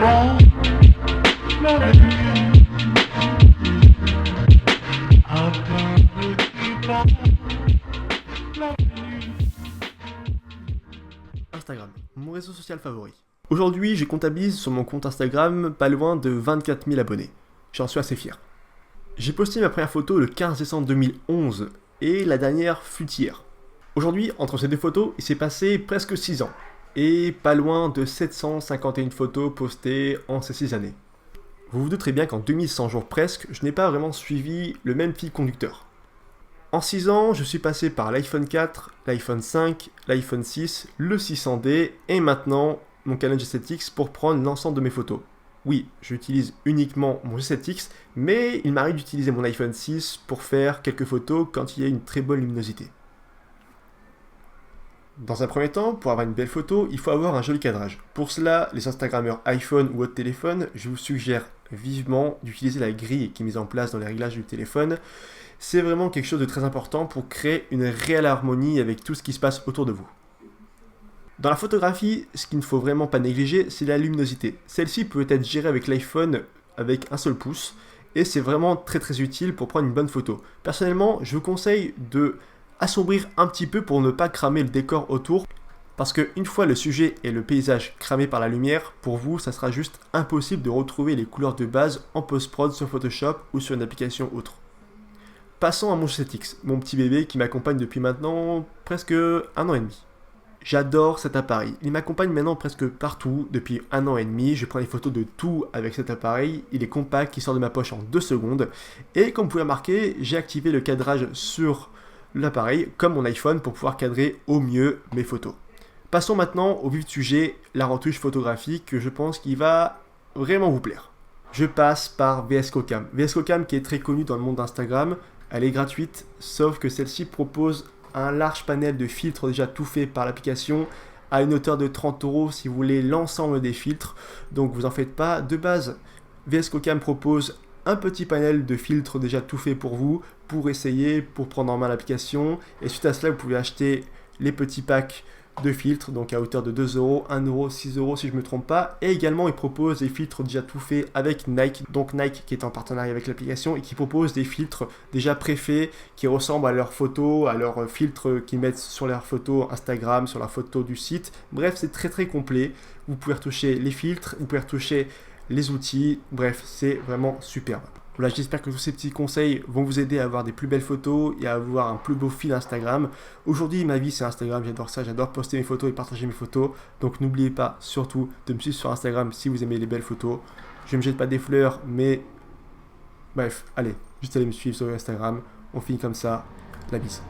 wrong, loving you. I've learned to keep on loving you. Instagram, mon réseau social favori. Aujourd'hui, je comptabilise sur mon compte Instagram pas loin de 24 000 abonnés. J'en suis assez fier. J'ai posté ma première photo le 15 décembre 2011 et la dernière fut hier. Aujourd'hui, entre ces deux photos, il s'est passé presque 6 ans et pas loin de 751 photos postées en ces 6 années. Vous vous douterez bien qu'en 2100 jours presque, je n'ai pas vraiment suivi le même fil conducteur. En 6 ans, je suis passé par l'iPhone 4, l'iPhone 5, l'iPhone 6, le 600D et maintenant mon Canon G7X pour prendre l'ensemble de mes photos. Oui, j'utilise uniquement mon G7X, mais il m'arrive d'utiliser mon iPhone 6 pour faire quelques photos quand il y a une très bonne luminosité. Dans un premier temps, pour avoir une belle photo, il faut avoir un joli cadrage. Pour cela, les Instagrammeurs iPhone ou autre téléphone, je vous suggère vivement d'utiliser la grille qui est mise en place dans les réglages du téléphone. C'est vraiment quelque chose de très important pour créer une réelle harmonie avec tout ce qui se passe autour de vous. Dans la photographie, ce qu'il ne faut vraiment pas négliger, c'est la luminosité. Celle-ci peut être gérée avec l'iPhone avec un seul pouce et c'est vraiment très utile pour prendre une bonne photo. Personnellement, je vous conseille de assombrir un petit peu pour ne pas cramer le décor autour parce qu'une fois le sujet et le paysage cramés par la lumière, pour vous, ça sera juste impossible de retrouver les couleurs de base en post-prod sur Photoshop ou sur une application autre. Passons à mon G7X, mon petit bébé qui m'accompagne depuis maintenant presque 1 an et demi. J'adore cet appareil, il m'accompagne maintenant presque partout depuis 1 an et demi, je prends des photos de tout avec cet appareil, il est compact, il sort de ma poche en 2 secondes, et comme vous pouvez remarquer, j'ai activé le cadrage sur l'appareil comme mon iPhone pour pouvoir cadrer au mieux mes photos. Passons maintenant au vif du sujet, la retouche photographique que je pense qu'il va vraiment vous plaire. Je passe par VS Cocam. VS Cocam qui est très connue dans le monde d'Instagram, elle est gratuite, sauf que celle-ci propose un large panel de filtres déjà tout fait par l'application à une hauteur de 30 € si vous voulez l'ensemble des filtres. Donc vous en faites pas. De base, VS Cocam propose un petit panel de filtres déjà tout fait pour vous, pour essayer, pour prendre en main l'application. Et suite à cela, vous pouvez acheter les petits packs de filtres, donc à hauteur de 2 €, 1 €, 6 € si je ne me trompe pas. Et également, ils proposent des filtres déjà tout faits avec Nike, donc Nike qui est en partenariat avec l'application et qui propose des filtres déjà préfaits qui ressemblent à leurs photos, à leurs filtres qu'ils mettent sur leurs photos Instagram, sur la photo du site. Bref, c'est très complet. Vous pouvez retoucher les filtres, vous pouvez retoucher les outils. Bref, c'est vraiment superbe. Voilà, j'espère que tous ces petits conseils vont vous aider à avoir des plus belles photos et à avoir un plus beau fil Instagram. Aujourd'hui, ma vie, c'est Instagram, j'adore ça, j'adore poster mes photos et partager mes photos. Donc n'oubliez pas surtout de me suivre sur Instagram si vous aimez les belles photos. Je ne me jette pas des fleurs, mais bref, allez, juste allez me suivre sur Instagram. On finit comme ça, la bise.